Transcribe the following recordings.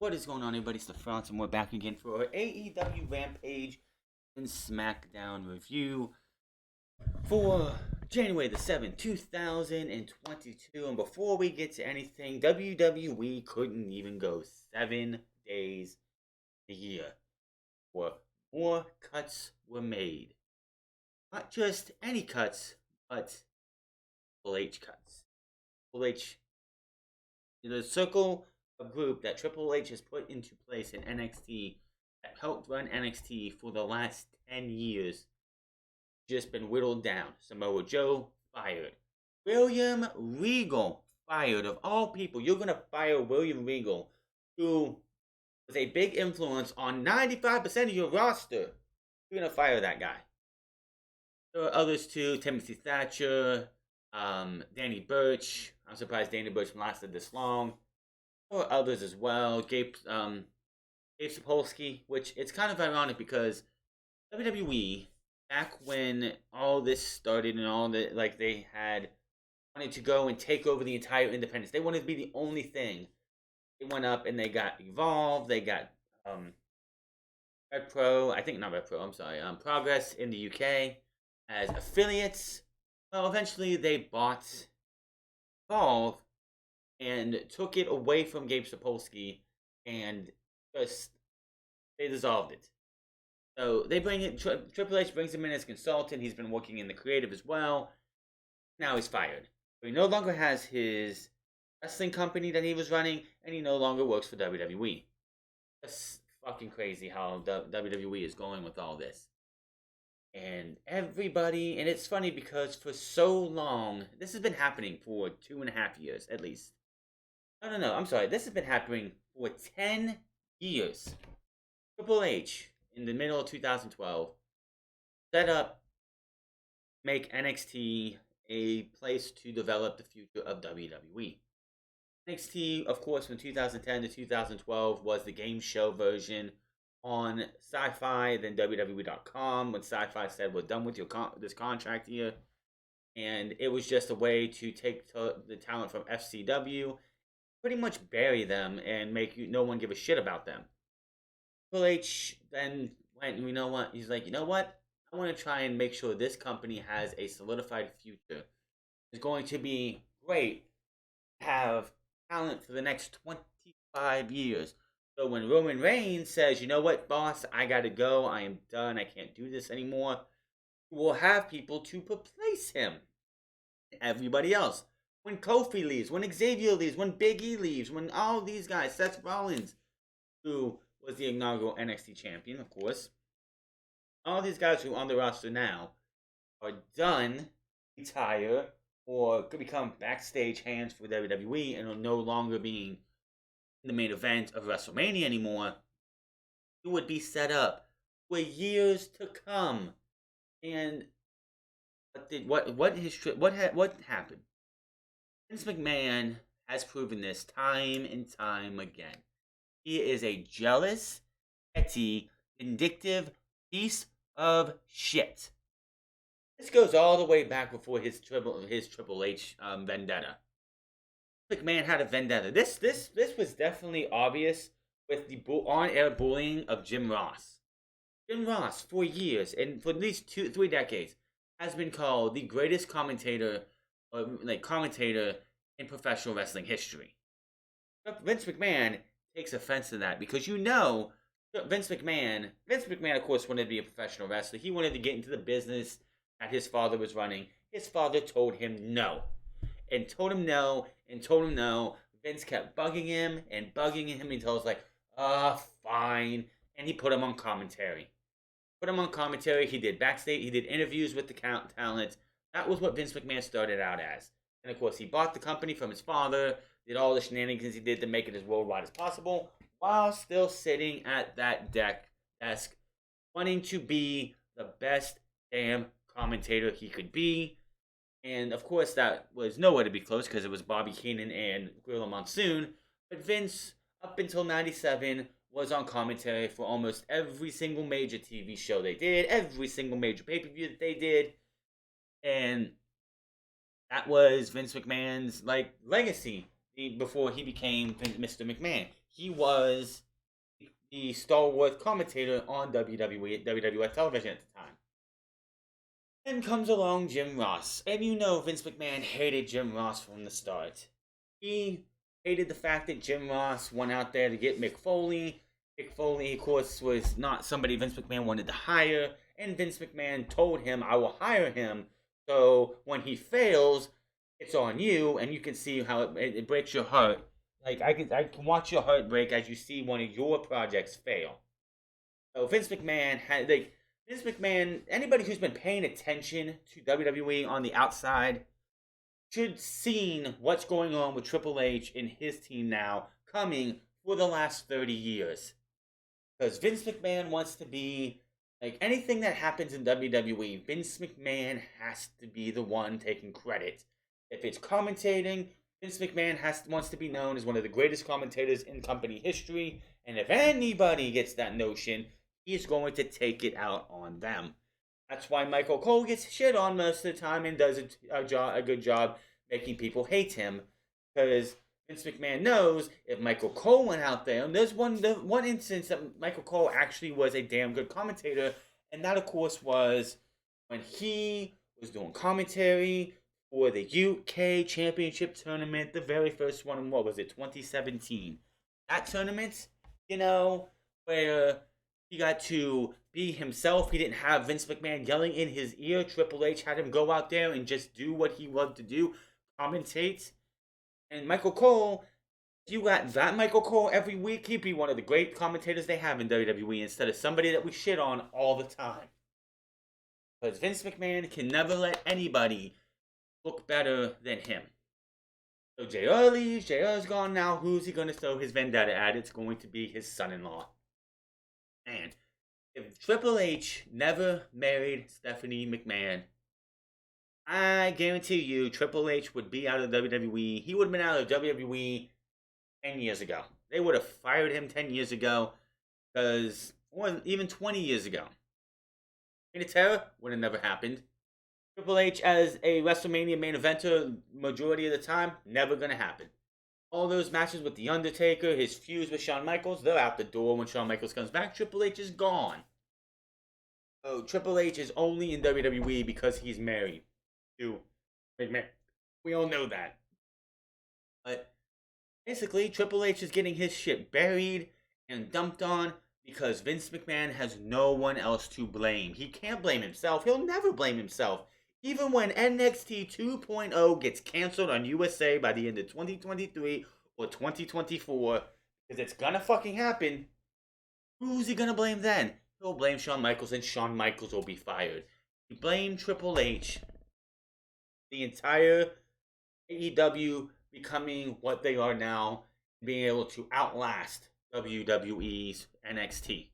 What is going on, everybody? It's the France, and we're back again for our AEW Rampage and SmackDown review for January the 7th, 2022. And before we get to anything, WWE couldn't even go 7 days a year where more cuts were made. Not just any cuts, but Triple H cuts. Triple H, the circle of group that Triple H has put into place in NXT that helped run NXT for the last 10 years just been whittled down. Samoa Joe fired. William Regal fired. Of all people, you're going to fire William Regal, who was a big influence on 95% of your roster. You're going to fire that guy. There are others too. Timothy Thatcher, Danny Burch. I'm surprised Danny Burch lasted this long. There are others as well. Gabe Sapolsky, which it's kind of ironic because WWE, back when all this started and all that, like they had wanted to go and take over the entire independence. They wanted to be the only thing. They went up and they got Evolve. They got Red Pro. I think not Red Pro. I'm sorry. Progress in the UK as affiliates. Well, eventually they bought Evolve and took it away from Gabe Sapolsky and just they dissolved it. So they bring it. Triple H brings him in as consultant. He's been working in the creative as well. Now he's fired. So he no longer has his wrestling company that he was running, and he no longer works for WWE. That's fucking crazy how WWE is going with all this. And everybody, and it's funny because for so long, this has been happening for 2.5 years at least. No, I'm sorry. This has been happening for 10 years. Triple H, in the middle of 2012, set up, make NXT a place to develop the future of WWE. NXT, of course, from 2010 to 2012 was the game show version on Sci-Fi, then WWE.com, when Sci-Fi said, we're done with this contract here. And it was just a way to take the talent from FCW, pretty much bury them and make no one give a shit about them. Triple H then went, you know what? He's like, you know what? I want to try and make sure this company has a solidified future. It's going to be great to have talent for the next 25 years. So when Roman Reigns says, you know what, boss, I gotta go. I am done. I can't do this anymore. We'll have people to replace him. Everybody else. When Kofi leaves, when Xavier leaves, when Big E leaves, when all these guys, Seth Rollins, who was the inaugural NXT champion, of course. All these guys who are on the roster now are done, retire, or could become backstage hands for WWE and are no longer being in the main event of WrestleMania anymore. It would be set up for years to come. And what happened? Vince McMahon has proven this time and time again. He is a jealous, petty, vindictive piece of shit. This goes all the way back before his Triple H vendetta. McMahon had a vendetta. This was definitely obvious with the on-air bullying of Jim Ross. Jim Ross, for years and for at least 3 decades, has been called the greatest commentator in professional wrestling history. Vince McMahon takes offense to that because Vince McMahon, of course, wanted to be a professional wrestler. He wanted to get into the business that his father was running. His father told him no. And told him no. Vince kept bugging him until he was like, fine. And he put him on commentary. He did backstage. He did interviews with the talent. That was what Vince McMahon started out as. And of course, he bought the company from his father, did all the shenanigans he did to make it as worldwide as possible, while still sitting at that desk, wanting to be the best damn commentator he could be. And of course, that was nowhere to be close because it was Bobby Heenan and Gorilla Monsoon. But Vince, up until 97, was on commentary for almost every single major TV show they did, every single major pay-per-view that they did. And that was Vince McMahon's legacy before he became Mr. McMahon. he was the stalwart commentator on WWE, WWF television at the time. Then comes along Jim Ross, and you know Vince McMahon hated Jim Ross from the start. He hated the fact that Jim Ross went out there to get Mick Foley. Mick Foley, of course, was not somebody Vince McMahon wanted to hire, and Vince McMahon told him, I will hire him, so when he fails, it's on you, and you can see how it breaks your heart. Like, I can watch your heart break as you see one of your projects fail. So Vince McMahon had, anybody who's been paying attention to WWE on the outside should seen what's going on with Triple H and his team now coming for the last 30 years. Because Vince McMahon wants to be, like, anything that happens in WWE, Vince McMahon has to be the one taking credit. If it's commentating, Vince McMahon wants to be known as one of the greatest commentators in company history. And if anybody gets that notion, he's going to take it out on them. That's why Michael Cole gets shit on most of the time and does a good job making people hate him. Because Vince McMahon knows if Michael Cole went out there, and there's one instance that Michael Cole actually was a damn good commentator, and that of course was when he was doing commentary for the UK Championship Tournament, the very first one in, 2017. That tournament, where he got to be himself. He didn't have Vince McMahon yelling in his ear. Triple H had him go out there and just do what he loved to do, commentate. And Michael Cole, if you got that Michael Cole every week, he'd be one of the great commentators they have in WWE instead of somebody that we shit on all the time. Because Vince McMahon can never let anybody look better than him. So JR leaves, JR's gone now. Who's he going to throw his vendetta at? It's going to be his son-in-law. And if Triple H never married Stephanie McMahon, I guarantee you Triple H would be out of WWE. He would have been out of WWE 10 years ago. They would have fired him 10 years ago, or even 20 years ago. Reign of Terror would have never happened. Triple H as a WrestleMania main eventer majority of the time, never going to happen. All those matches with The Undertaker, his feuds with Shawn Michaels, they're out the door when Shawn Michaels comes back. Triple H is gone. So Triple H is only in WWE because he's married to McMahon. We all know that. But basically, Triple H is getting his shit buried and dumped on because Vince McMahon has no one else to blame. He can't blame himself. He'll never blame himself. Even when NXT 2.0 gets canceled on USA by the end of 2023 or 2024, because it's gonna fucking happen, who's he gonna blame then? He'll blame Shawn Michaels, and Shawn Michaels will be fired. He blamed Triple H. The entire AEW becoming what they are now, being able to outlast WWE's NXT.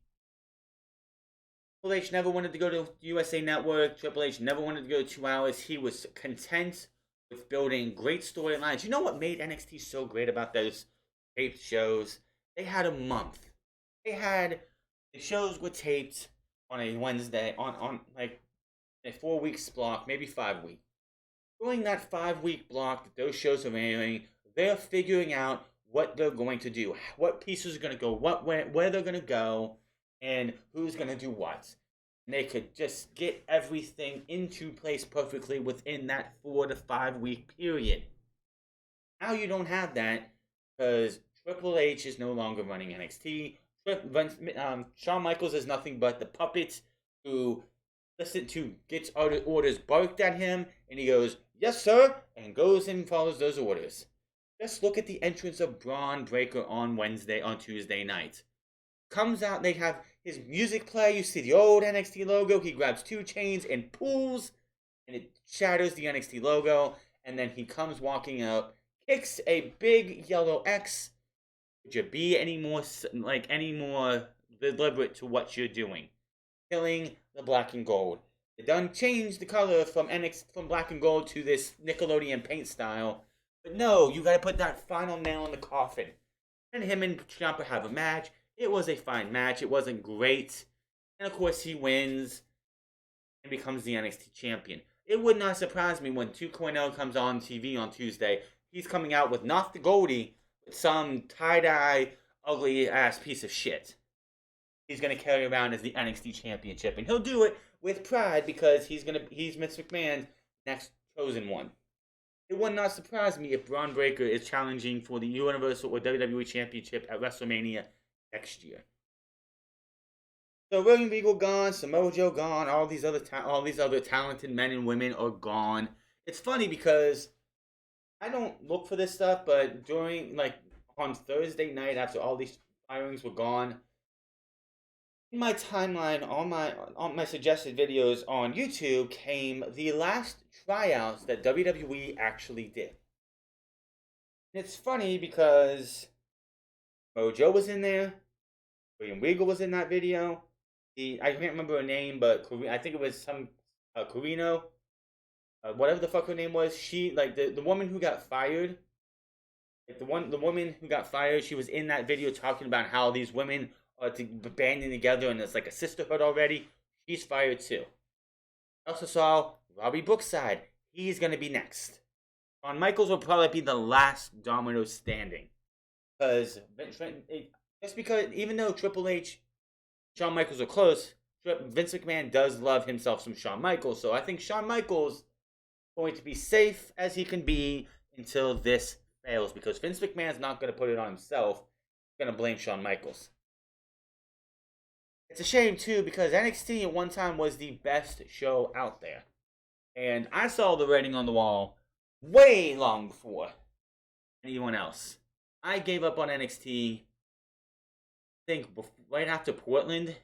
Triple H never wanted to go to USA Network. Triple H never wanted to go 2 hours. He was content with building great storylines. You know what made NXT so great about those taped shows? They had a month. The shows were taped on a Wednesday, on like a 4 weeks block, maybe 5 weeks. During that 5 week block that those shows are airing, they're figuring out what they're going to do, what pieces are going to go, where they're going to go, and who's going to do what. And they could just get everything into place perfectly within that 4 to 5 week period. Now you don't have that because Triple H is no longer running NXT. Shawn Michaels is nothing but the puppet who gets orders barked at him, and he goes, "Yes, sir," and goes and follows those orders. Just look at the entrance of Braun Breaker on Tuesday night. Comes out, they have his music play, you see the old NXT logo, he grabs 2 chains and pulls, and it shatters the NXT logo, and then he comes walking up, kicks a big yellow X. Would you be any more deliberate to what you're doing? Killing the black and gold. They done changed the color from black and gold to this Nickelodeon paint style, but no, you gotta put that final nail in the coffin. And him and Ciampa have a match. It was a fine match. It wasn't great. And of course, he wins and becomes the NXT champion. It would not surprise me when 2.0 comes on TV on Tuesday. He's coming out with not the Goldie, but some tie-dye ugly ass piece of shit he's gonna carry around as the NXT Championship, and he'll do it with pride because he's Vince McMahon's next chosen one. It would not surprise me if Braun Breaker is challenging for the Universal or WWE Championship at WrestleMania next year. So William Regal gone, Samoa Joe gone, all these other talented men and women are gone. It's funny because I don't look for this stuff, but during on Thursday night after all these firings were gone, in my timeline on my suggested videos on YouTube came the last tryouts that WWE actually did. And it's funny because Mojo was in there, William Regal was in that video. I can't remember her name, but I think it was some Carino, whatever the fuck her name was. She the woman who got fired. The woman who got fired. She was in that video talking about how these women are banding together and it's like a sisterhood already. She's fired too. I also saw Robbie Brookside. He's gonna be next. Shawn Michaels will probably be the last domino standing, because even though Triple H, Shawn Michaels are close, Vince McMahon does love himself some Shawn Michaels. So I think Shawn Michaels is going to be safe as he can be until this fails, because Vince McMahon's not going to put it on himself. He's going to blame Shawn Michaels. It's a shame too, because NXT at one time was the best show out there. And I saw the writing on the wall way long before anyone else. I gave up on NXT, I think right after Portland,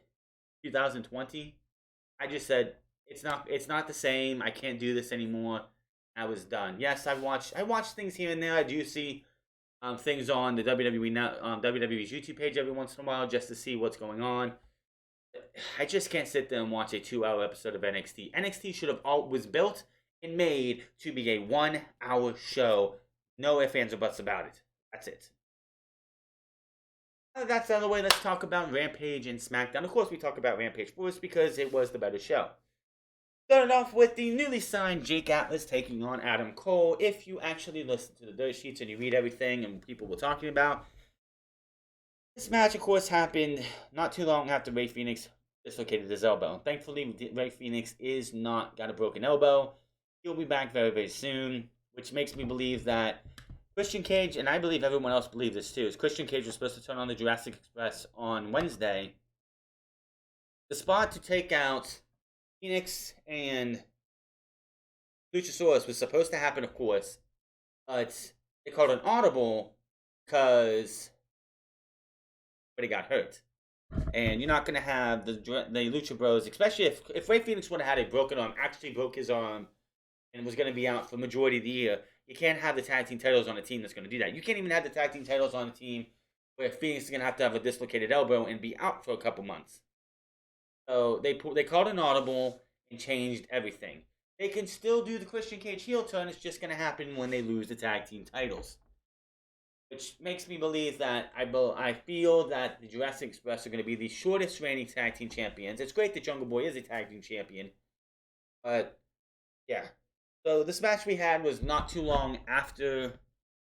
2020. I just said it's not the same. I can't do this anymore. I was done. Yes, I watch things here and there. I do see things on the WWE's YouTube page every once in a while just to see what's going on. I just can't sit there and watch a 2-hour episode of NXT. NXT was built and made to be a 1-hour show. No ifs, ands, or buts about it. That's it. That's the other way. Let's talk about Rampage and SmackDown. Of course, we talk about Rampage first because it was the better show. Started off with the newly signed Jake Atlas taking on Adam Cole. If you actually listen to the dirt sheets and you read everything and people were talking about, this match, of course, happened not too long after Rey Fenix dislocated his elbow. Thankfully, Rey Fenix is not got a broken elbow. He'll be back very, very soon, which makes me believe that Christian Cage, and I believe everyone else believes this too, is Christian Cage was supposed to turn on the Jurassic Express on Wednesday. The spot to take out Phoenix and Luchasaurus was supposed to happen, of course, but they called an audible because he got hurt. And you're not going to have the Lucha Bros, especially if Rey Fenix would have had a broken arm, actually broke his arm, and was going to be out for the majority of the year. You can't have the tag team titles on a team that's going to do that. You can't even have the tag team titles on a team where Phoenix is going to have a dislocated elbow and be out for a couple months. So they called an audible and changed everything. They can still do the Christian Cage heel turn. It's just going to happen when they lose the tag team titles. Which makes me believe that I feel that the Jurassic Express are going to be the shortest reigning tag team champions. It's great that Jungle Boy is a tag team champion. But, yeah. So this match we had was not too long after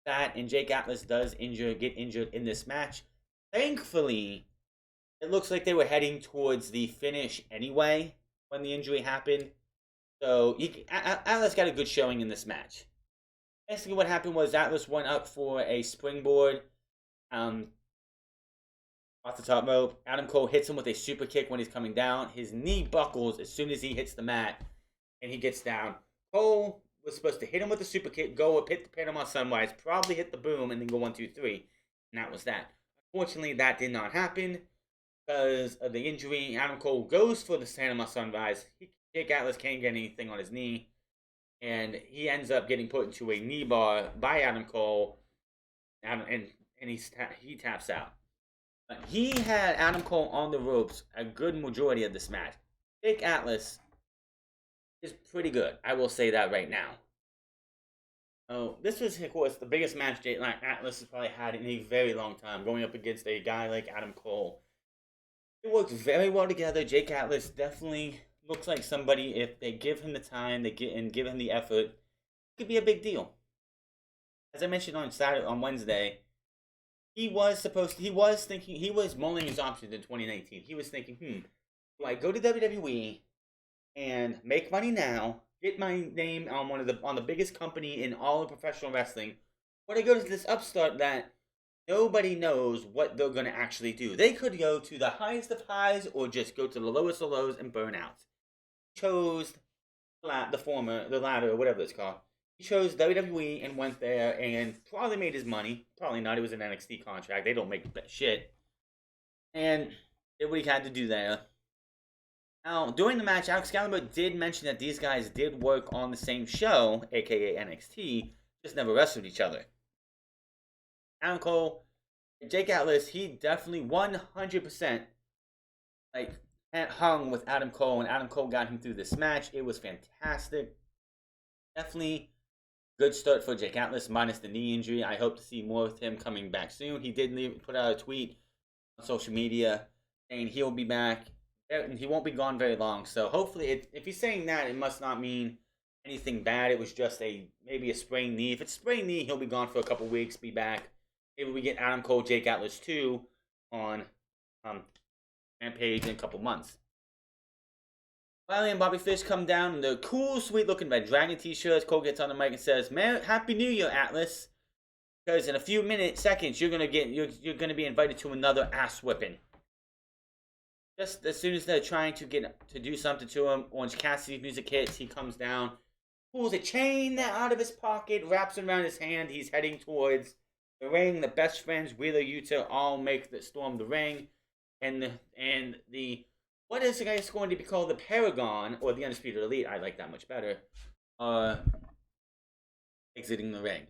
that, and Jake Atlas does get injured in this match. Thankfully, it looks like they were heading towards the finish anyway when the injury happened. So Atlas got a good showing in this match. Basically what happened was Atlas went up for a springboard off the top rope. Adam Cole hits him with a super kick when he's coming down. His knee buckles as soon as he hits the mat and he gets down. Cole was supposed to hit him with a super kick, go up, hit the Panama Sunrise, probably hit the boom, and then go 1, 2, 3. And that was that. Unfortunately, that did not happen because of the injury. Adam Cole goes for the Panama Sunrise. Jake Atlas can't get anything on his knee. And he ends up getting put into a knee bar by Adam Cole. And he taps out. But he had Adam Cole on the ropes a good majority of this match. Jake Atlas is pretty good. I will say that right now. Oh, this was, of course, the biggest match Jake Atlas has probably had in a very long time, going up against a guy like Adam Cole. It worked very well together. Jake Atlas definitely looks like somebody, if they give him the time, and give him the effort, it could be a big deal. As I mentioned on Wednesday, he was mulling his options in 2019. He was thinking, do I go to WWE and make money now, get my name on on the biggest company in all of professional wrestling, or do I go to this upstart that nobody knows what they're going to actually do? They could go to the highest of highs or just go to the lowest of lows and burn out. He chose the latter, whatever it's called. He chose WWE and went there and probably made his money. Probably not. It was an NXT contract. They don't make shit. And did what he had to do there. Now, during the match, Excalibur did mention that these guys did work on the same show, aka NXT, just never wrestled each other. Adam Cole, Jake Atlas, he definitely 100% hung with Adam Cole, and Adam Cole got him through this match. It was fantastic. Definitely good start for Jake Atlas, minus the knee injury. I hope to see more of him coming back soon. He did put out a tweet on social media saying he'll be back. He won't be gone very long. So hopefully, if he's saying that, it must not mean anything bad. It was just maybe a sprained knee. If it's sprained knee, he'll be gone for a couple weeks, be back. Maybe we get Adam Cole, Jake Atlas 2 on Rampage in a couple months. Riley and Bobby Fish come down in the cool, sweet-looking Red Dragon t-shirts. Cole gets on the mic and says, "Man, Happy New Year, Atlas. Because in a few seconds, you're gonna be invited to another ass whipping." Just as soon as they're trying to do something to him, Orange Cassidy's music hits. He comes down, pulls a chain out of his pocket, wraps it around his hand. He's heading towards the ring. The best friends, Wheeler Yuta, all storm the ring, and the what is the guy going to be called, the Paragon or the Undisputed Elite? I like that much better. Exiting the ring.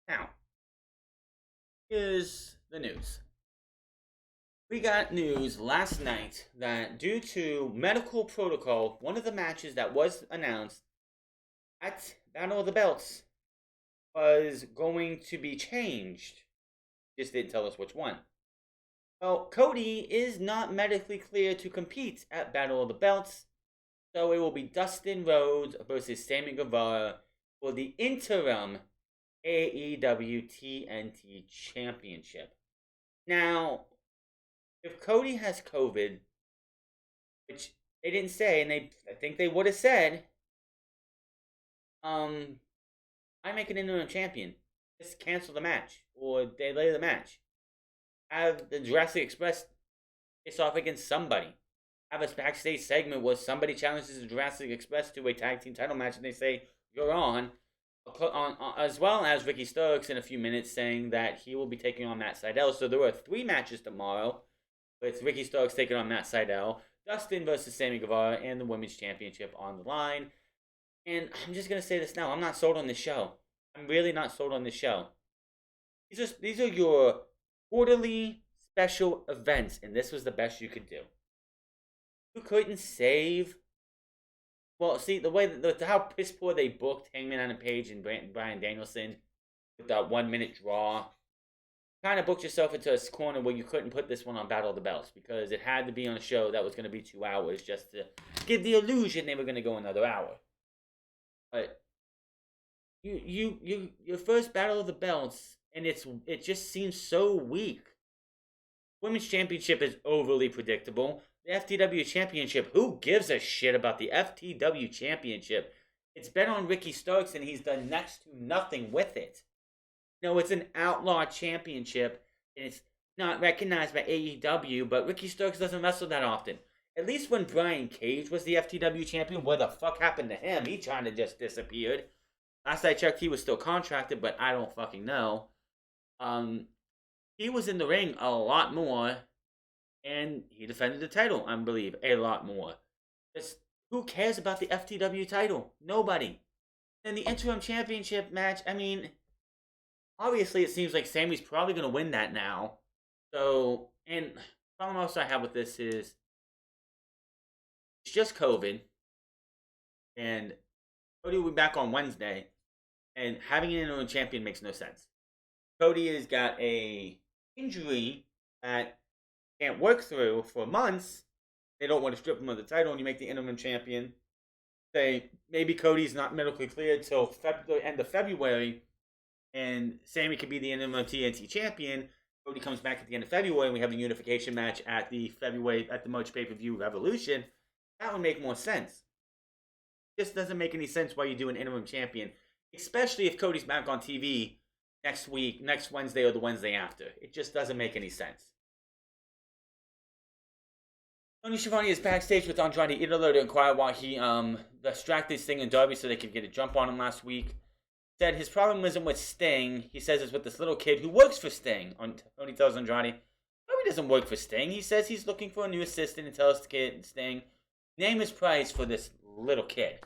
Now, here's the news. We got news last night that due to medical protocol, one of the matches that was announced at Battle of the Belts was going to be changed. Just didn't tell us which one. Well, Cody is not medically cleared to compete at Battle of the Belts, so it will be Dustin Rhodes versus Sammy Guevara for the interim AEW TNT Championship. Now, if Cody has COVID, which they didn't say, and I think they would have said, I make an interim champion. Just cancel the match or delay the match. Have the Jurassic Express face off against somebody. Have a backstage segment where somebody challenges the Jurassic Express to a tag team title match and they say, "You're on." As well as Ricky Starks in a few minutes saying that he will be taking on Matt Sydal. So there are 3 matches tomorrow with Ricky Starks taking on Matt Sydal, Dustin versus Sammy Guevara, and the Women's Championship on the line. And I'm just going to say this now. I'm not sold on this show. I'm really not sold on this show. These are your quarterly special events, and this was the best you could do. You couldn't save. Well, see, how piss poor they booked Hangman Adam Page and Bryan Danielson with that 1-minute draw. Kind of booked yourself into a corner where you couldn't put this one on Battle of the Belts because it had to be on a show that was going to be 2 hours just to give the illusion they were going to go another hour. But your first Battle of the Belts, and it just seems so weak. Women's Championship is overly predictable. The FTW Championship, who gives a shit about the FTW Championship? It's been on Ricky Starks, and he's done next to nothing with it. No, it's an outlaw championship, and it's not recognized by AEW, but Ricky Starks doesn't wrestle that often. At least when Brian Cage was the FTW champion, what the fuck happened to him? He kind of just disappeared. Last I checked, he was still contracted, but I don't fucking know. He was in the ring a lot more, and he defended the title, I believe, a lot more. Just, who cares about the FTW title? Nobody. And the interim championship match, I mean, obviously it seems like Sammy's probably going to win that now. So, and the problem also I have with this is, it's just COVID, and Cody will be back on Wednesday, and having an interim champion makes no sense. Cody has got a injury that can't work through for months. They don't want to strip him of the title, and you make the interim champion. Say maybe Cody's not medically cleared till the end of February. and Sami could be the interim TNT champion. Cody comes back at the end of February, and we have a unification match at the March pay-per-view Revolution. That would make more sense. It just doesn't make any sense why you do an interim champion, especially if Cody's back on TV next week, next Wednesday, or the Wednesday after. It just doesn't make any sense. Tony Schiavone is backstage with Andrade Idolo to inquire why he distracted Sting and Darby so they could get a jump on him last week. Said his problem isn't with Sting. He says it's with this little kid who works for Sting. Tony tells Andrade, no, he doesn't work for Sting. He says he's looking for a new assistant and tells the kid, Sting, name his price for this little kid.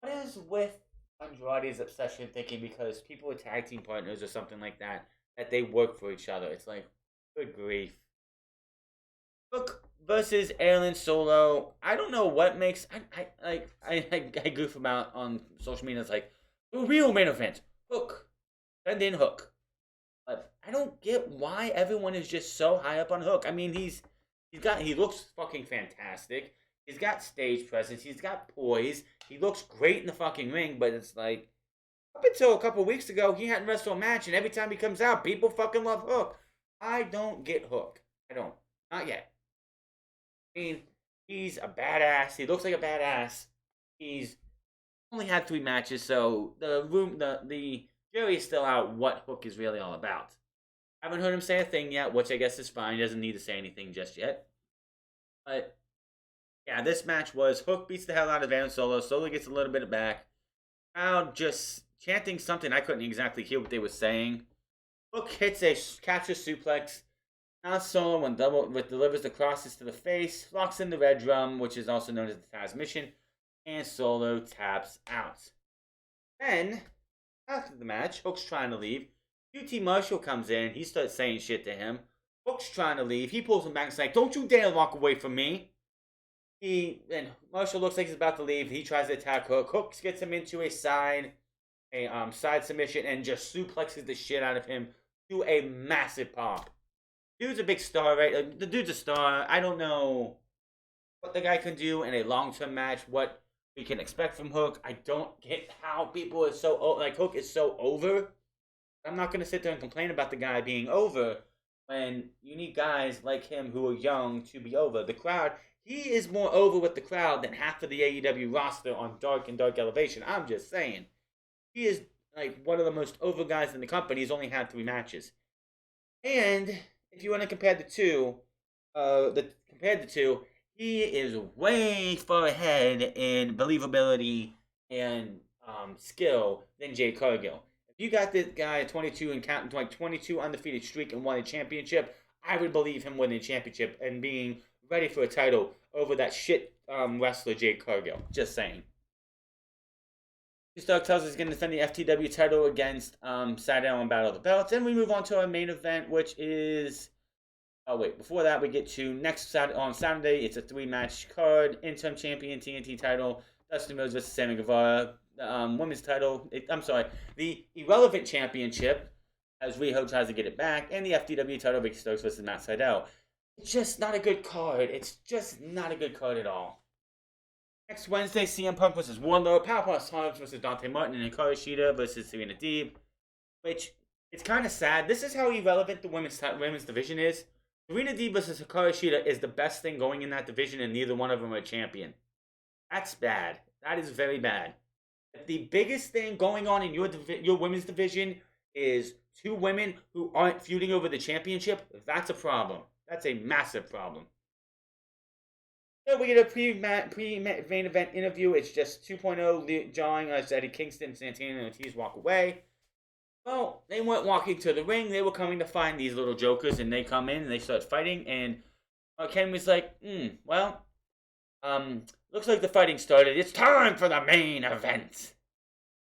What is with Andrade's obsession thinking because people are tag team partners or something like that they work for each other? It's like, good grief. Hook versus Aaron Solo. I don't know what makes I goof about on social media. It's like the real main event. Hook, send in Hook. But I don't get why everyone is just so high up on Hook. I mean, he looks fucking fantastic. He's got stage presence. He's got poise. He looks great in the fucking ring. But it's like up until a couple weeks ago, he hadn't wrestled a match, and every time he comes out, people fucking love Hook. I don't get Hook. I don't. Not yet. I mean, he's a badass. He looks like a badass. He's only had 3 matches, so the jury is still out what Hook is really all about. I haven't heard him say a thing yet, which I guess is fine. He doesn't need to say anything just yet. But yeah, this match was Hook beats the hell out of Aaron Solo. Solo gets a little bit back. Crowd just chanting something. I couldn't exactly hear what they were saying. Hook hits a capture suplex. Now Solo, when delivers the crosses to the face, locks in the red drum, which is also known as the transmission, and Solo taps out. Then, after the match, Hook's trying to leave. QT Marshall comes in. He starts saying shit to him. Hook's trying to leave. He pulls him back and is like, don't you dare walk away from me. And Marshall looks like he's about to leave. He tries to attack Hook. Hook gets him into a side submission and just suplexes the shit out of him to a massive pop. Dude's a big star, right? The dude's a star. I don't know what the guy can do in a long-term match, what we can expect from Hook. I don't get how people are so, like, Hook is so over. I'm not going to sit there and complain about the guy being over when you need guys like him who are young to be over. The crowd, he is more over with the crowd than half of the AEW roster on Dark and Dark Elevation. I'm just saying. He is, like, one of the most over guys in the company. He's only had 3 matches. And if you want to compare the two, he is way far ahead in believability and skill than Jade Cargill. If you got this guy 22 and counting like 22 undefeated streak and won a championship, I would believe him winning a championship and being ready for a title over that shit wrestler Jade Cargill. Just saying. Stark tells us he's going to defend the FTW title against Smackdown on Battle of the Belts. And we move on to our main event, which is... Oh, wait. Before that, we get to next Saturday. On Saturday, it's a 3-match card. Interim champion TNT title. Dustin Rhodes versus Sammy Guevara. Women's title. The Irrelevant Championship, as Riho tries to get it back. And the FTW title, Vicky Starks versus Matt Sydal. It's just not a good card. It's just not a good card at all. Next Wednesday, CM Punk versus Wardlow, Powerhouse Hobbs versus Dante Martin, and Hikaru Shida versus Serena Deeb. Which, it's kind of sad. This is how irrelevant the women's division is. Serena Deeb versus Hikaru Shida is the best thing going in that division, and neither one of them are a champion. That's bad. That is very bad. If the biggest thing going on in your women's division is 2 women who aren't feuding over the championship, that's a problem. That's a massive problem. So we get a pre-main event interview. It's just 2.0 drawing us Eddie Kingston, Santana, and Ortiz walk away. Well, they weren't walking to the ring. They were coming to find these little jokers, and they come in and they start fighting. And Ken was like, looks like the fighting started. It's time for the main event.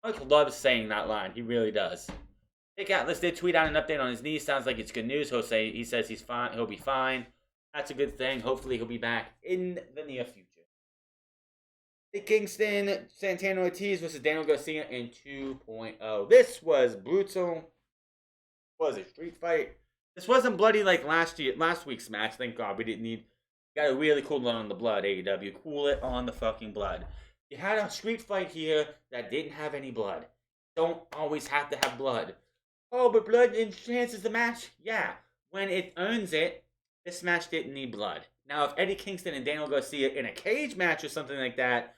Mike loves saying that line. He really does. Nick Atlas did tweet out an update on his knee. Sounds like it's good news. He says he's fine. He'll be fine. That's a good thing. Hopefully he'll be back in the near future. Kingston, Santana Ortiz versus Daniel Garcia in 2.0. This was brutal. It was a street fight. This wasn't bloody like last week's match. Thank God we didn't need. Got to really cool it on the blood, AEW. Cool it on the fucking blood. You had a street fight here that didn't have any blood. don't always have to have blood. Oh, but blood enhances the match? Yeah. When it earns it, this match didn't need blood. Now, if Eddie Kingston and Daniel Garcia in a cage match or something like that,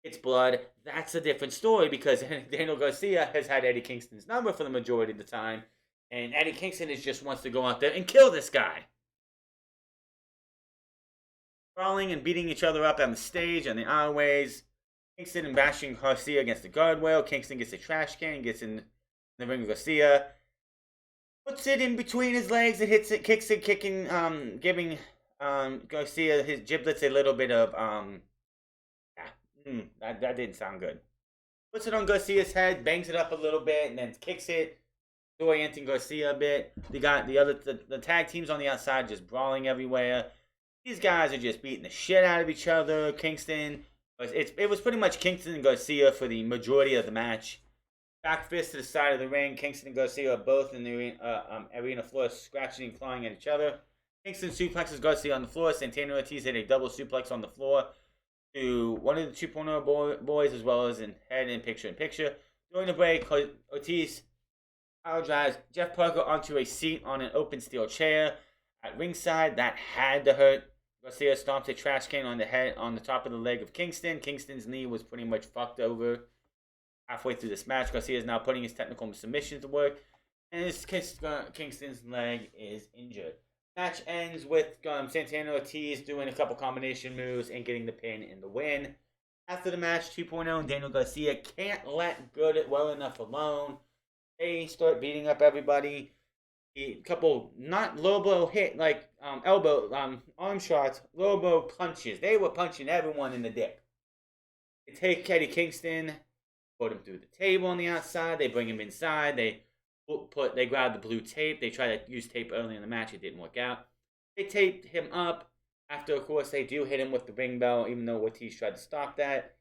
it's blood, that's a different story because Daniel Garcia has had Eddie Kingston's number for the majority of the time, and Eddie Kingston just wants to go out there and kill this guy. Brawling and beating each other up on the stage, on the aisleways. Kingston and bashing Garcia against the guardrail. Kingston gets a trash can, gets in the ring of Garcia. Puts it in between his legs, it hits it, kicks it, giving Garcia his giblets a little bit of, that didn't sound good. Puts it on Garcia's head, bangs it up a little bit, and then kicks it, orienting Garcia a bit. They got the tag teams on the outside just brawling everywhere. These guys are just beating the shit out of each other. Kingston, it was pretty much Kingston and Garcia for the majority of the match. Back fist to the side of the ring. Kingston and Garcia are both in the arena floor, scratching and clawing at each other. Kingston suplexes Garcia on the floor. Santana Ortiz hit a double suplex on the floor to one of the 2.0 boys, as well as in head and picture. During the break, Ortiz power drives Jeff Parker onto a seat on an open steel chair at ringside. That had to hurt. Garcia stomped a trash can on the top of the leg of Kingston. Kingston's knee was pretty much fucked over. Halfway through this match, Garcia is now putting his technical submission to work, and Kingston's leg is injured. Match ends with Santana Ortiz doing a couple combination moves and getting the pin in the win. After the match, 2.0 and Daniel Garcia can't let good well enough alone. They start beating up everybody. A couple not low blow hit like elbow arm shots, low blow punches. They were punching everyone in the dick. They take Eddie Kingston, put him through the table on the outside. They bring him inside. They grab the blue tape. They try to use tape early in the match. It didn't work out. They taped him up. After, of course, they do hit him with the ring bell, even though Ortiz tried to stop that.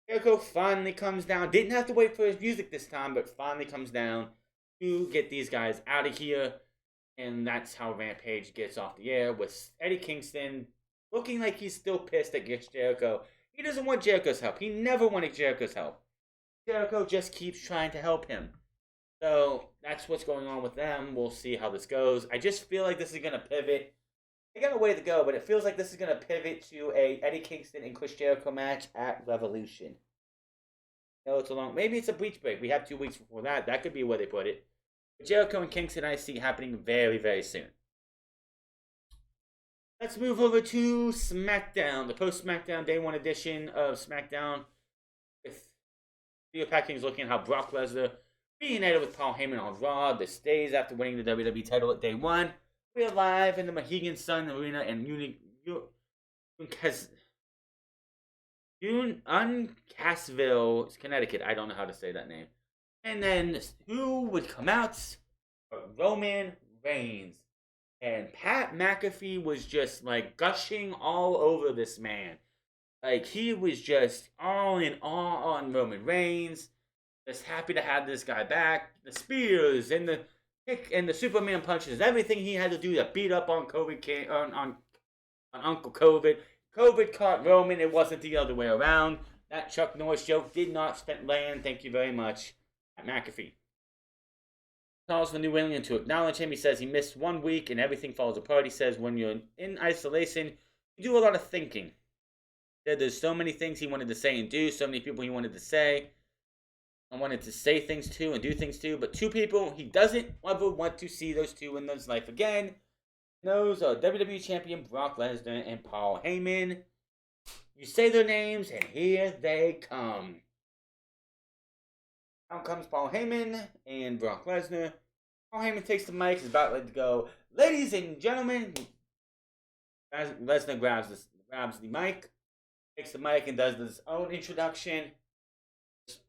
Jericho finally comes down. Didn't have to wait for his music this time, but finally comes down to get these guys out of here. And that's how Rampage gets off the air, with Eddie Kingston looking like he's still pissed at Jericho. He doesn't want Jericho's help. He never wanted Jericho's help. Jericho just keeps trying to help him. So that's what's going on with them. We'll see how this goes. I just feel like this is going to pivot. They got a way to go, but it feels like this is going to pivot to a Eddie Kingston and Chris Jericho match at Revolution. It's a long, maybe it's a breach break. We have 2 weeks before that. That could be where they put it. But Jericho and Kingston I see happening very, very soon. Let's move over to SmackDown, the post-SmackDown Day 1 edition of SmackDown. With video packings looking at how Brock Lesnar reunited with Paul Heyman on Raw. This days after winning the WWE title at Day 1. We're live in the Mohegan Sun Arena in Uncasville, Connecticut. I don't know how to say that name. And then who would come out? Roman Reigns. And Pat McAfee was just like gushing all over this man. Like he was just all in awe on Roman Reigns. Just happy to have this guy back. The spears and the kick and the Superman punches. Everything he had to do to beat up on COVID, on Uncle COVID. COVID caught Roman. It wasn't the other way around. That Chuck Norris joke did not land. Thank you very much, Pat McAfee. Calls for New England to acknowledge him. He says he missed 1 week and everything falls apart. He says when you're in isolation, you do a lot of thinking. He said there's so many things he wanted to say and do, so many people he wanted to say. I wanted to say things to and do things to, but 2 people he doesn't ever want to see those 2 in his life again. Those are WWE Champion Brock Lesnar and Paul Heyman. You say their names, and here they come. Out comes Paul Heyman and Brock Lesnar. Paul Heyman takes the mic, is about to go. Ladies and gentlemen, Lesnar grabs the mic, takes the mic, and does his own introduction.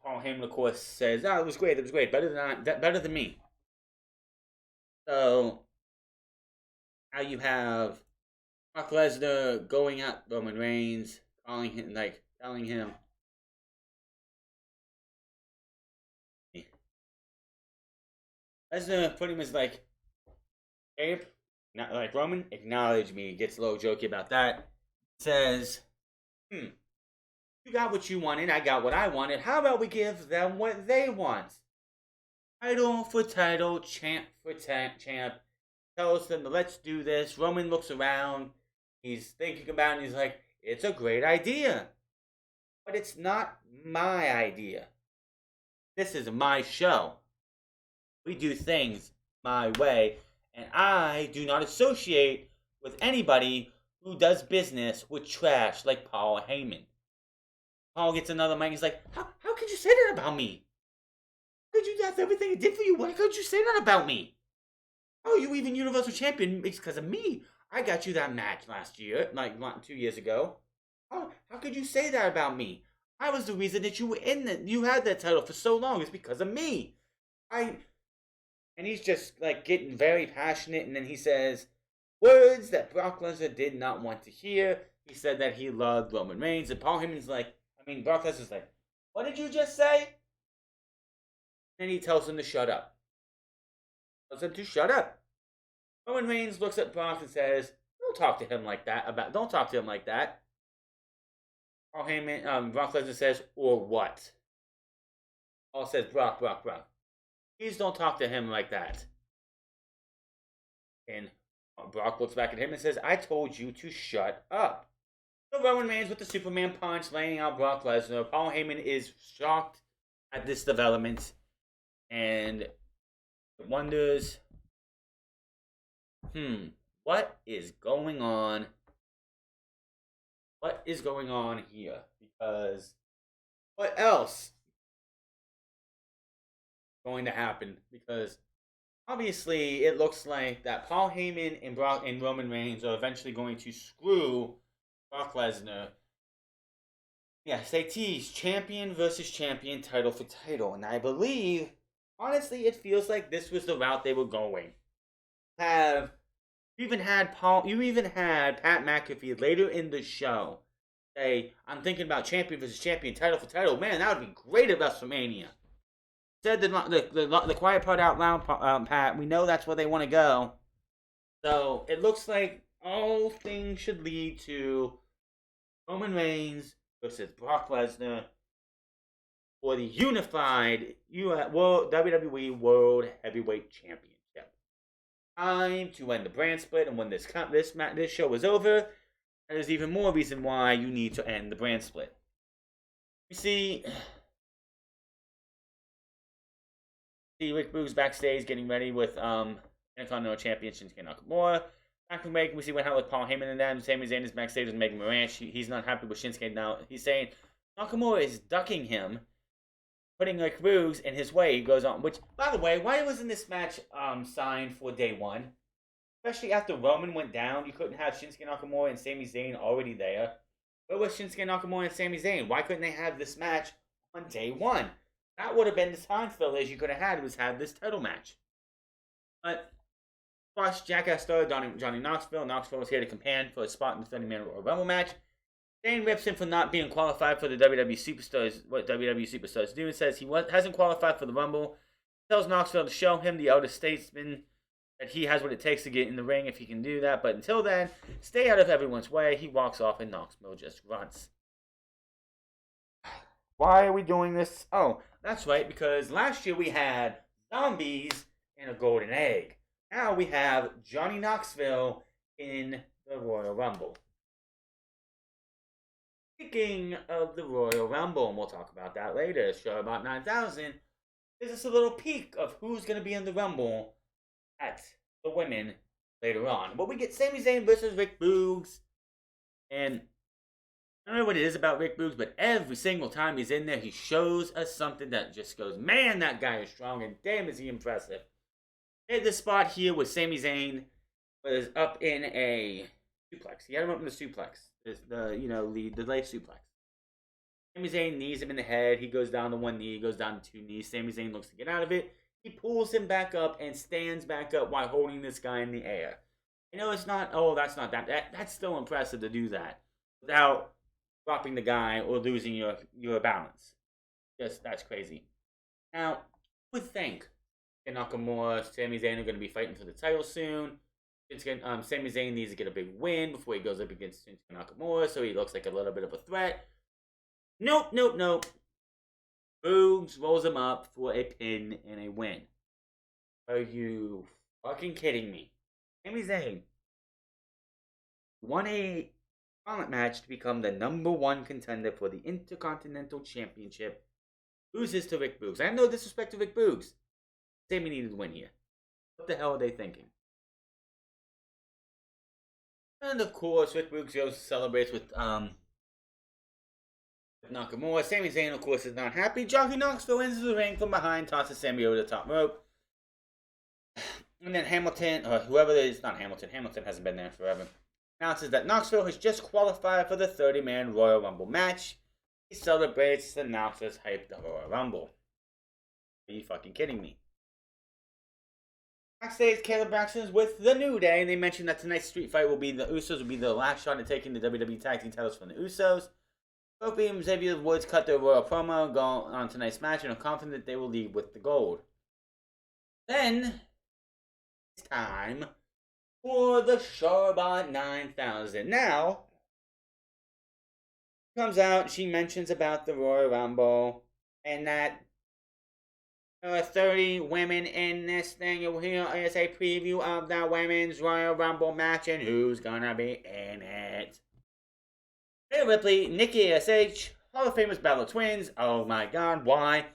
Paul Heyman, of course, says, "Oh, it was great. Better than me." So now you have Brock Lesnar going at Roman Reigns, telling him. Lesnar put him as like, "Abe, not like Roman, acknowledge me." Gets a little jokey about that. Says, "You got what you wanted, I got what I wanted. How about we give them what they want?" title for title, champ for champ. Tells them to let's do this. Roman looks around. He's thinking about it and he's like, it's a great idea. But it's not my idea. This is my show. We do things my way. And I do not associate with anybody who does business with trash like Paul Heyman. Paul gets another mic. He's like, how could you say that about me? How could you, that's everything I did for you? Why could you say that about me? Oh, you even Universal Champion? It's because of me. I got you that match last year, like 2 years ago. Oh, how could you say that about me? I was the reason that you were in that. You had that title for so long. It's because of me. And he's just like getting very passionate. And then he says words that Brock Lesnar did not want to hear. He said that he loved Roman Reigns. And Paul Heyman's like, Brock Lesnar's like, what did you just say? And he tells him to shut up. Tells him to shut up. Roman Reigns looks at Brock and says, don't talk to him like that. Don't talk to him like that. Paul Heyman, Brock Lesnar says, or what? Paul says, Brock. Please don't talk to him like that. And Brock looks back at him and says, I told you to shut up. So Roman Reigns with the Superman punch, laying out Brock Lesnar. Paul Heyman is shocked at this development and wonders, what is going on? What is going on here? Because what else is going to happen? Because obviously it looks like that Paul Heyman and Roman Reigns are eventually going to screw Brock Lesnar. Yes, they tease champion versus champion, title for title. And I believe, honestly, it feels like this was the route they were going. You even had Pat McAfee later in the show say, I'm thinking about champion versus champion, title for title. Man, that would be great at WrestleMania. Said the quiet part out loud, Pat. We know that's where they want to go. So it looks like all things should lead to Roman Reigns versus Brock Lesnar for the unified WWE World Heavyweight Championship. Time to end the brand split, and when this show is over, there's even more reason why you need to end the brand split. You see Rick Boogs backstage getting ready with Intercontinental Champion Shinsuke Nakamura. Back from break, we see what happened with Paul Heyman and them. Sami Zayn is backstage with Megan Moran. He's not happy with Shinsuke now. He's saying Nakamura is ducking him, putting Rick Boogs in his way. He goes on. Which, by the way, why wasn't this match signed for day one? Especially after Roman went down, you couldn't have Shinsuke Nakamura and Sami Zayn already there. Where was Shinsuke Nakamura and Sami Zayn? Why couldn't they have this match on day one? That would have been the time fillers you could have had, was have this title match. But plus, Jackass started Johnny Knoxville. Knoxville was here to campaign for a spot in the 30-man Royal Rumble match. Zayn rips him for not being qualified for the WWE Superstars, what WWE Superstars do, and says he hasn't qualified for the Rumble. Tells Knoxville to show him, the elder statesman, that he has what it takes to get in the ring if he can do that. But until then, stay out of everyone's way. He walks off and Knoxville just grunts. Why are we doing this? Oh, that's right, because last year we had zombies and a golden egg. Now we have Johnny Knoxville in the Royal Rumble. Speaking of the Royal Rumble, and we'll talk about that later, show about 9,000, there's just a little peek of who's going to be in the Rumble at the women later on. But we get Sami Zayn versus Rick Boogs, and I don't know what it is about Rick Boogs, but every single time he's in there, he shows us something that just goes, man, that guy is strong, and damn, is he impressive. At this spot here with Sami Zayn was up in a suplex. He had him up in the suplex. The leg suplex. Sami Zayn knees him in the head. He goes down to one knee, goes down to two knees. Sami Zayn looks to get out of it. He pulls him back up and stands back up while holding this guy in the air. I know it's not, that's not that. That's still impressive to do that without dropping the guy or losing your balance. That's crazy. Now, you would think Nakamura, Sami Zayn are going to be fighting for the title soon. Sami Zayn needs to get a big win before he goes up against Shinsuke Nakamura, so he looks like a little bit of a threat. Nope. Boogs rolls him up for a pin and a win. Are you fucking kidding me? Sami Zayn won a gauntlet match to become the #1 contender for the Intercontinental Championship. Loses to Rick Boogs. I have no disrespect to Rick Boogs. Sami needed to win here. What the hell are they thinking? And of course, Rick Boogs goes to celebrate with Nakamura. Sami Zayn, of course, is not happy. Johnny Knoxville enters the ring from behind, tosses Sami over the top rope. And then Hamilton, or whoever it is, not Hamilton. Hamilton hasn't been there forever. Announces that Knoxville has just qualified for the 30-man Royal Rumble match. He celebrates the announcers hyped the Royal Rumble. Are you fucking kidding me? Backstage, Caleb Braxton's with the New Day, and they mentioned that tonight's street fight will be the Usos will be the last shot at taking the WWE Tag Team titles from the Usos. Kofi and Xavier Woods cut their royal promo, go on tonight's match, and are confident they will leave with the gold. Then it's time for the Sharbot 9000. Now, comes out, she mentions about the Royal Rumble, and that there are 30 women in this thing. Here is a preview of the Women's Royal Rumble match and who's gonna be in it. Rhea Ripley, Nikki ASH, Hall of Famers Battle of Twins. Oh my god, why?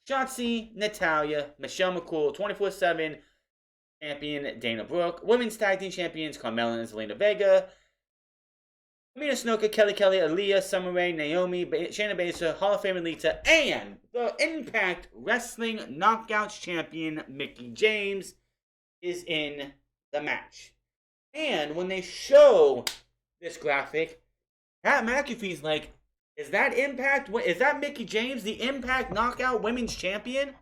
Shotzi, Natalya, Michelle McCool, 24/7 champion Dana Brooke, Women's Tag Team Champions Carmella and Zelina Vega, Amina Snuka, Kelly Kelly, Aaliyah, Summer Rae, Naomi, Shayna Baszler, Hall of Famer Lita, and the Impact Wrestling Knockouts Champion Mickie James is in the match. And when they show this graphic, Pat McAfee's like, is that Impact? Is that Mickie James, the Impact Knockout Women's Champion?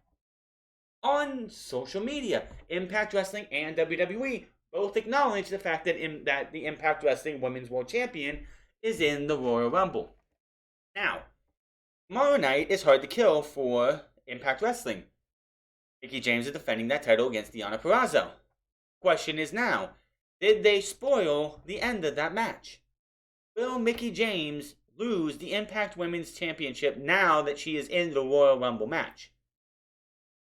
On social media, Impact Wrestling and WWE both acknowledge the fact that the Impact Wrestling Women's World Champion is in the Royal Rumble. Now, tomorrow night is hard to kill for Impact Wrestling. Mickie James is defending that title against Deonna Purrazzo. Question is now, did they spoil the end of that match? Will Mickie James lose the Impact Women's Championship now that she is in the Royal Rumble match?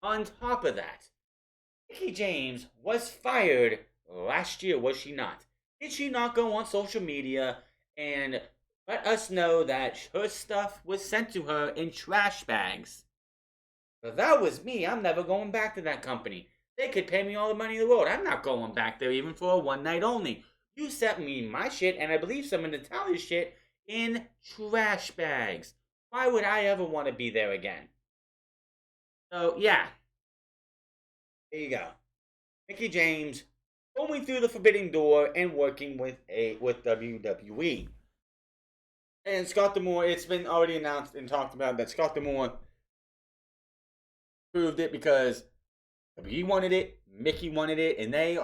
On top of that, Mickie James was fired last year, was she not? Did she not go on social media and let us know that her stuff was sent to her in trash bags? If that was me, I'm never going back to that company. They could pay me all the money in the world. I'm not going back there even for a one night only. You sent me my shit, and I believe some of Natalia's shit, in trash bags. Why would I ever want to be there again? So, yeah. There you go. Mickie James going through the forbidden door and working with WWE. And Scott D'Amore, it's been already announced and talked about that Scott D'Amore proved it because WWE wanted it, Mickie wanted it, and they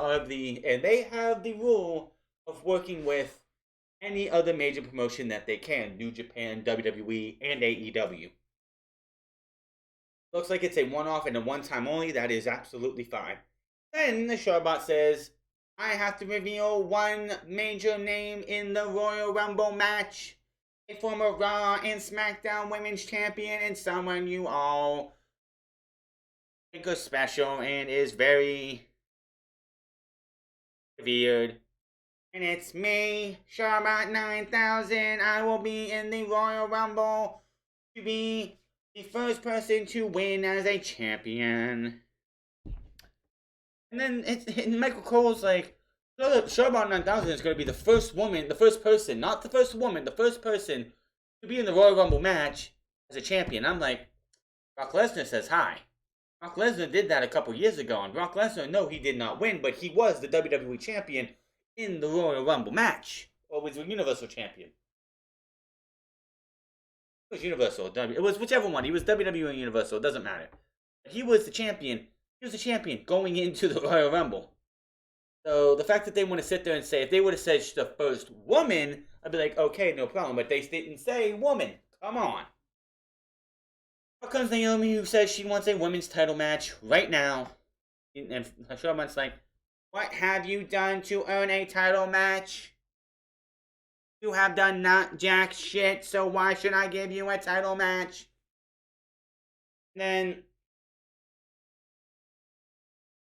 have the rule of working with any other major promotion that they can. New Japan, WWE, and AEW. Looks like it's a one-off and a one-time only. That is absolutely fine. Then the Sharbot says, I have to reveal one major name in the Royal Rumble match. A former Raw and SmackDown Women's Champion and someone you all think is special and is very revered. And it's me, Sharbot 9000. I will be in the Royal Rumble to be the first person to win as a champion. And then Michael Cole's like, Sharbot 9000 is going to be the first woman, the first person, not the first woman, the first person to be in the Royal Rumble match as a champion. I'm like, Brock Lesnar says hi. Brock Lesnar did that a couple years ago, and Brock Lesnar, no, he did not win, but he was the WWE champion in the Royal Rumble match. Or was the Universal champion? It was Universal. It was whichever one. He was WWE and Universal. It doesn't matter. He was the champion. He was the champion going into the Royal Rumble. So the fact that they want to sit there and say, if they would have said the first woman, I'd be like, okay, no problem. But they didn't say woman. Come on. How comes Naomi, who says she wants a women's title match right now? And Sharbot's like, what have you done to earn a title match? You have done not jack shit, so why should I give you a title match?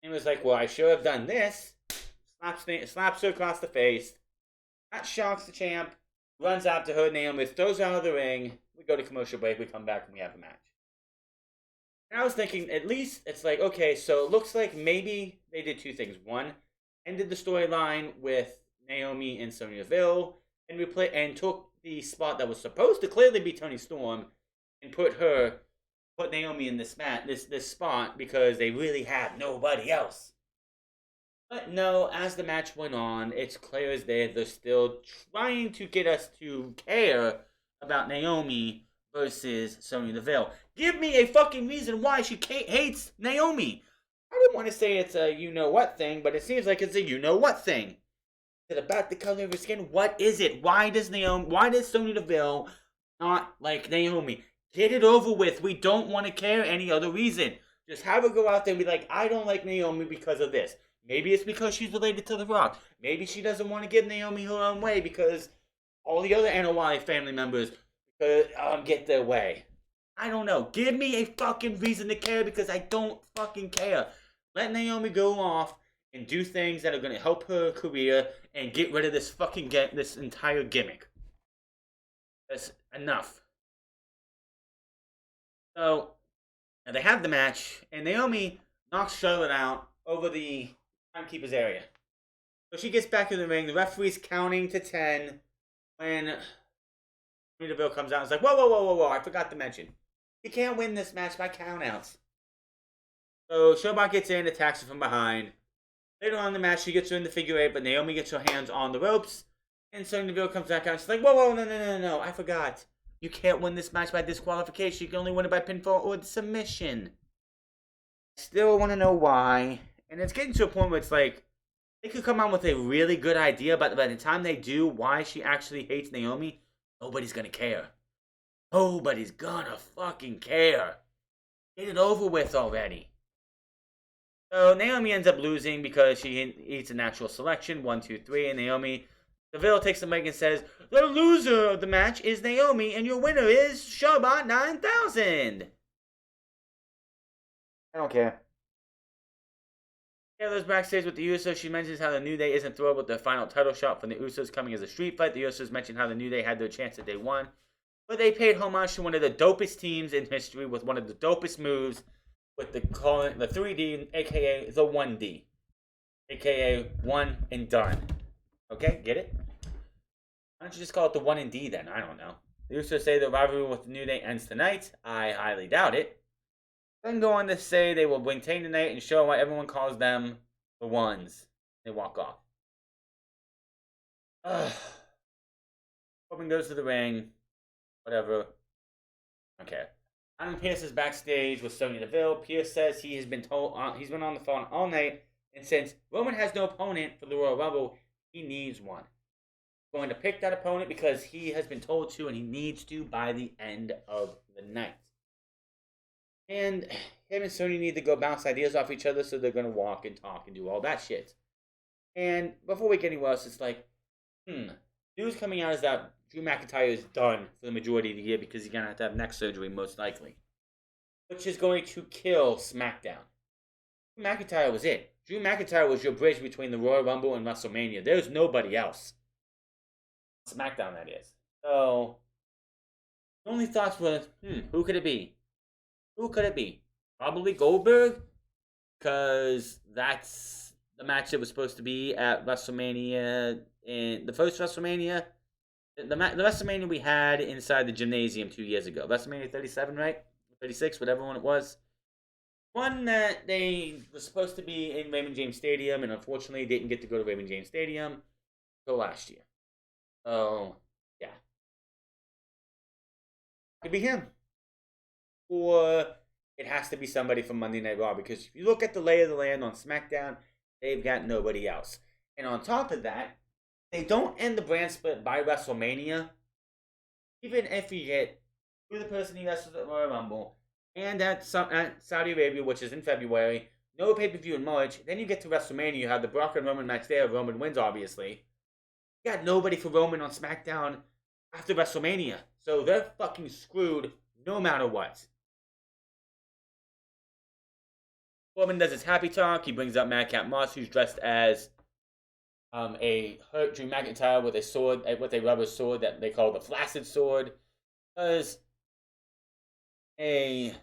And was like, well, I should have done this. Slaps her across the face. That shocks the champ. Runs out to her. Naomi throws her out of the ring. We go to commercial break. We come back and we have a match. And I was thinking, at least it's like, okay, so it looks like maybe they did two things. One, ended the storyline with Naomi and Sonya Deville, and took the spot that was supposed to clearly be Toni Storm and put Naomi in this spot because they really have nobody else. But no, as the match went on, it's clear as day they're still trying to get us to care about Naomi versus Sonya Deville. Give me a fucking reason why she hates Naomi. I didn't want to say it's a you-know-what thing, but it seems like it's a you-know-what thing. Is it about the color of her skin? What is it? Why does Sonya Deville not like Naomi? Get it over with. We don't want to care any other reason. Just have her go out there and be like, I don't like Naomi because of this. Maybe it's because she's related to The Rock. Maybe she doesn't want to give Naomi her own way because all the other NOI family members get their way. I don't know. Give me a fucking reason to care because I don't fucking care. Let Naomi go off and do things that are going to help her career and get rid of this this entire gimmick. That's enough. So, now they have the match, and Naomi knocks Charlotte out over the timekeeper's area. So she gets back in the ring. The referee's counting to 10 when Deville comes out and is like, whoa, I forgot to mention. You can't win this match by countouts. So Sherlock gets in, attacks her from behind. Later on in the match, she gets her in the figure 8, but Naomi gets her hands on the ropes. And Sonya Deville comes back out and she's like, whoa, no, I forgot. You can't win this match by disqualification. You can only win it by pinfall or submission. Still want to know why. And it's getting to a point where it's like, they could come out with a really good idea, but by the time they do why she actually hates Naomi, nobody's gonna care. Nobody's gonna fucking care. Get it over with already. So Naomi ends up losing because she eats a natural selection. 1, 2, 3, and Naomi Deville takes the mic and says, the loser of the match is Naomi, and your winner is Showbot 9000. I don't care. Taylor's backstage with the Usos. She mentions how the New Day isn't thrilled with their final title shot from the Usos coming as a street fight. The Usos mentioned how the New Day had their chance that they won, but they paid homage to one of the dopest teams in history with one of the dopest moves with the 3D, aka the 1D, aka one and done. Okay, get it? Why don't you just call it the 1 and D then? I don't know. The Usos say the rivalry with the New Day ends tonight. I highly doubt it. Then go on to say they will maintain tonight and show why everyone calls them the Ones. They walk off. Roman goes to the ring. Whatever. Okay. Adam Pearce is backstage with Sonya Deville. Pearce says he has been told he's been on the phone all night, and since Roman has no opponent for the Royal Rumble, he needs one. He's going to pick that opponent because he has been told to, and he needs to by the end of the night. And him and Sonya need to go bounce ideas off each other, so they're going to walk and talk and do all that shit. And before we get anywhere else, it's like, news coming out is that Drew McIntyre is done for the majority of the year because he's going to have neck surgery, most likely. Which is going to kill SmackDown. Drew McIntyre was it. Drew McIntyre was your bridge between the Royal Rumble and WrestleMania. There's nobody else. SmackDown, that is. So, the only thoughts were, who could it be? Who could it be? Probably Goldberg, because that's the match that was supposed to be at WrestleMania, in the first WrestleMania, the WrestleMania we had inside the gymnasium 2 years ago. WrestleMania 37, right? 36, whatever one it was. One that they were supposed to be in Raymond James Stadium, and unfortunately didn't get to go to Raymond James Stadium until last year. So, yeah. Could be him. Or it has to be somebody from Monday Night Raw, because if you look at the lay of the land on SmackDown, they've got nobody else. And on top of that, they don't end the brand split by WrestleMania. Even if you get who the person he wrestles at Royal Rumble, and at Saudi Arabia, which is in February, no pay-per-view in March, then you get to WrestleMania, you have the Brock and Roman match there, Roman wins, obviously. You got nobody for Roman on SmackDown after WrestleMania. So they're fucking screwed no matter what. Roman does his happy talk. He brings up Madcap Moss, who's dressed as a hurt Drew McIntyre with a sword, with a rubber sword that they call the Flaccid Sword. Does a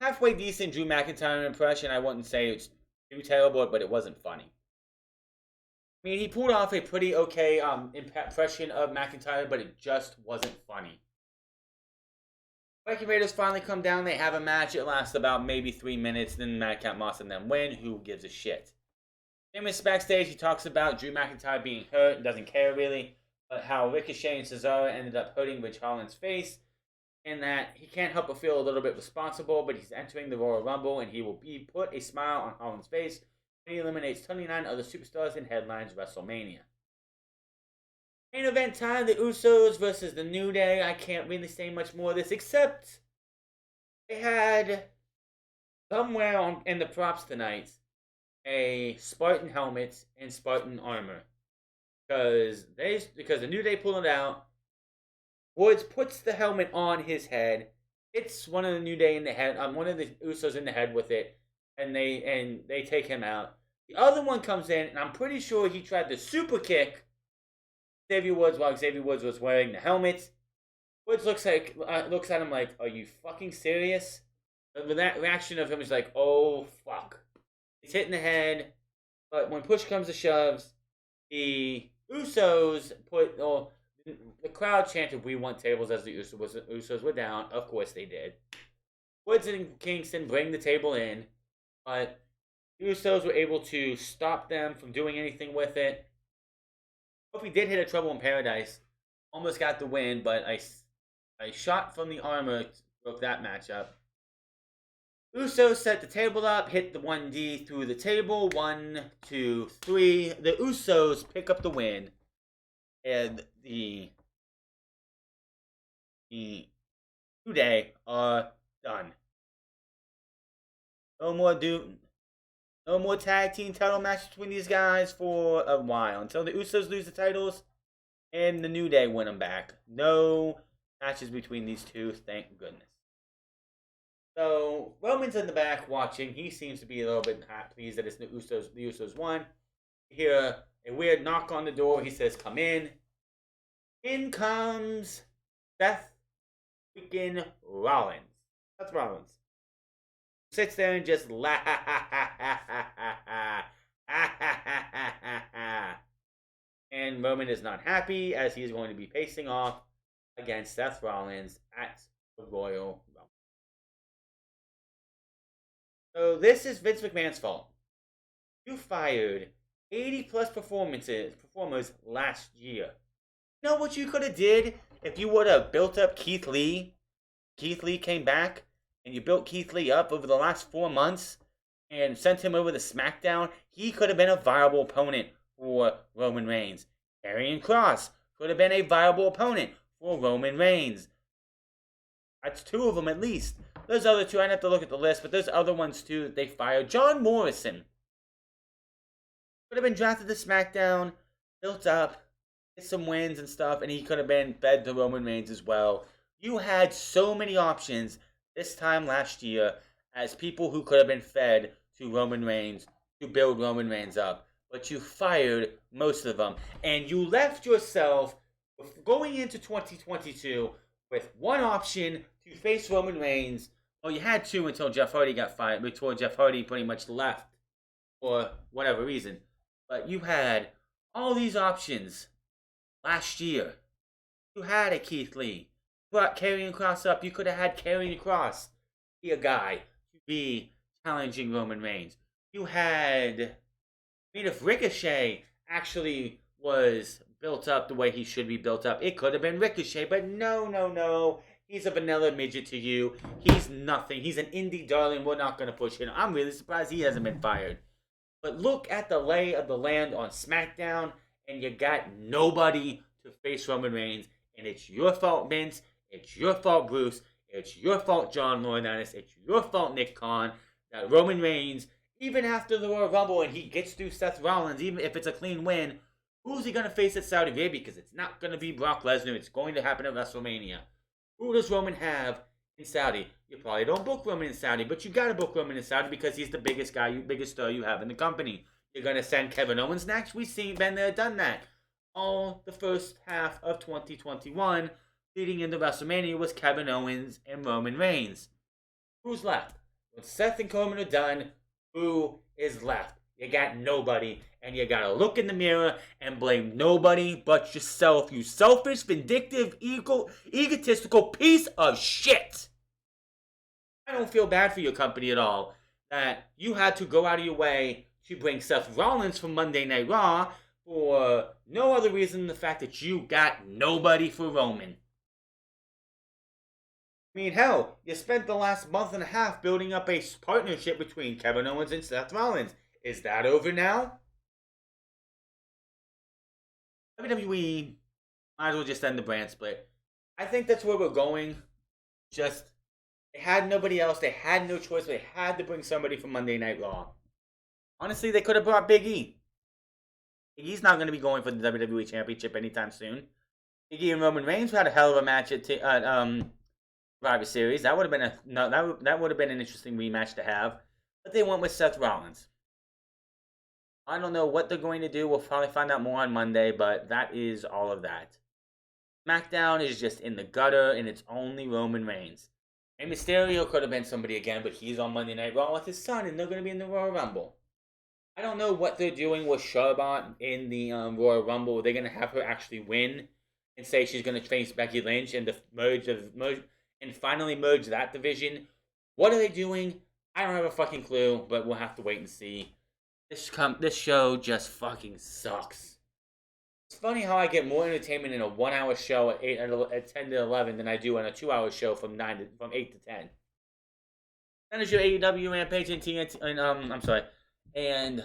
halfway decent Drew McIntyre impression. I wouldn't say it's too terrible, but it wasn't funny. I mean, he pulled off a pretty okay impression of McIntyre, but it just wasn't funny. Viking Raiders finally come down. They have a match. It lasts about maybe 3 minutes. Then Madcap Moss and them win. Who gives a shit? Sheamus backstage. He talks about Drew McIntyre being hurt and doesn't care really. But how Ricochet and Cesaro ended up hurting Ridge Holland's face. And that he can't help but feel a little bit responsible. But he's entering the Royal Rumble. And he will put a smile on Holland's face. And he eliminates 29 other superstars and headlines WrestleMania. Main event time, the Usos versus the New Day. I can't really say much more of this, except they had somewhere in the props tonight a Spartan helmet and Spartan armor. Because the New Day pull it out. Woods puts the helmet on his head, hits one of the New Day in the head, one of the Usos in the head with it, and they take him out. The other one comes in, and I'm pretty sure he tried to super kick Xavier Woods while Xavier Woods was wearing the helmet. Woods looks at him like, "Are you fucking serious?" And that reaction of him is like, "Oh fuck!" He's hit in the head, but when push comes to shoves, the Usos the crowd chanted, "We want tables," as the Usos were down. Of course they did. Woods and Kingston bring the table in, but the Usos were able to stop them from doing anything with it. Kofi did hit a Trouble in Paradise. Almost got the win, but a shot from the armor broke that matchup. Usos set the table up, hit the 1D through the table. 1, 2, 3. The Usos pick up the win. And the New Day are done. No more tag team title matches between these guys for a while. Until the Usos lose the titles and the New Day win them back. No matches between these two, thank goodness. So, Roman's in the back watching. He seems to be a little bit pleased that the Usos won. You hear a weird knock on the door. He says, "Come in." In comes Seth freaking Rollins. Seth Rollins. Sits there and just and Roman is not happy as he is going to be facing off against Seth Rollins at the Royal Rumble. So this is Vince McMahon's fault. You fired 80 plus performers last year. You know what you could have did if you would have built up Keith Lee? Keith Lee came back. And you built Keith Lee up over the last 4 months and sent him over to SmackDown, he could have been a viable opponent for Roman Reigns. Karrion Kross could have been a viable opponent for Roman Reigns. That's 2 of them at least. Those other 2, I'd have to look at the list, but there's other ones too that they fired. John Morrison could have been drafted to SmackDown, built up, get some wins and stuff, and he could have been fed to Roman Reigns as well. You had so many options this time last year as people who could have been fed to Roman Reigns to build Roman Reigns up. But you fired most of them. And you left yourself going into 2022 with one option to face Roman Reigns. Well, you had 2 until Jeff Hardy got fired. Before Jeff Hardy pretty much left for whatever reason. But you had all these options last year. You had a Keith Lee. Brought Karrion Kross up. You could have had Karrion Kross be a guy to be challenging Roman Reigns. You had, I mean, if Ricochet actually was built up the way he should be built up, it could have been Ricochet, but no. He's a vanilla midget to you. He's nothing. He's an indie darling. We're not going to push him. I'm really surprised he hasn't been fired. But look at the lay of the land on SmackDown, and you got nobody to face Roman Reigns, and it's your fault, Vince. It's your fault, Bruce. It's your fault, John Laurinaitis. It's your fault, Nick Khan, that Roman Reigns, even after the Royal Rumble and he gets through Seth Rollins, even if it's a clean win, who's he going to face at Saudi Arabia? Because it's not going to be Brock Lesnar. It's going to happen at WrestleMania. Who does Roman have in Saudi. You probably don't book Roman in Saudi, but you gotta book Roman in Saudi because he's the biggest guy, biggest star you have in the company. You're gonna send Kevin Owens next. We've been there, done that. All the first half of 2021, leading into WrestleMania, was Kevin Owens and Roman Reigns. Who's left? When Seth and Coleman are done, who is left? You got nobody, and you gotta look in the mirror and blame nobody but yourself, you selfish, vindictive, egotistical piece of shit. I don't feel bad for your company at all that you had to go out of your way to bring Seth Rollins from Monday Night Raw for no other reason than the fact that you got nobody for Roman. I mean, hell, you spent the last month and a half building up a partnership between Kevin Owens and Seth Rollins. Is that over now? WWE might as well just end the brand split. I think that's where we're going. Just, they had nobody else. They had no choice. They had to bring somebody from Monday Night Raw. Honestly, they could have brought Big E. Big E's not going to be going for the WWE Championship anytime soon. Big E and Roman Reigns had a hell of a match at Survivor Series. That would have been that would have been an interesting rematch to have. But they went with Seth Rollins. I don't know what they're going to do. We'll probably find out more on Monday, but that is all of that. SmackDown is just in the gutter, and it's only Roman Reigns. And Mysterio could have been somebody again, but he's on Monday Night Raw with his son, and they're going to be in the Royal Rumble. I don't know what they're doing with Charlotte in the Royal Rumble. Are they going to have her actually win and say she's going to face Becky Lynch and merge and finally merge that division? What are they doing? I don't have a fucking clue, but we'll have to wait and see. This show just fucking sucks. It's funny how I get more entertainment in a 1 hour show at 10 to 11 than I do on a 2 hour show from 8 to 10. That is your AEW Rampage and TNT and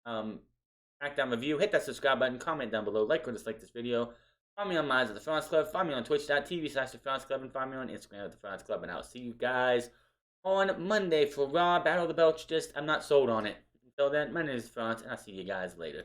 SmackDown review. Hit that subscribe button, comment down below, like or dislike this video. Follow me on Minds of the France Club, find me on twitch.tv/the France Club, and find me on Instagram at the France Club, and I'll see you guys on Monday for Raw. Battle of the Belts. I'm not sold on it. Until then, my name is France, and I'll see you guys later.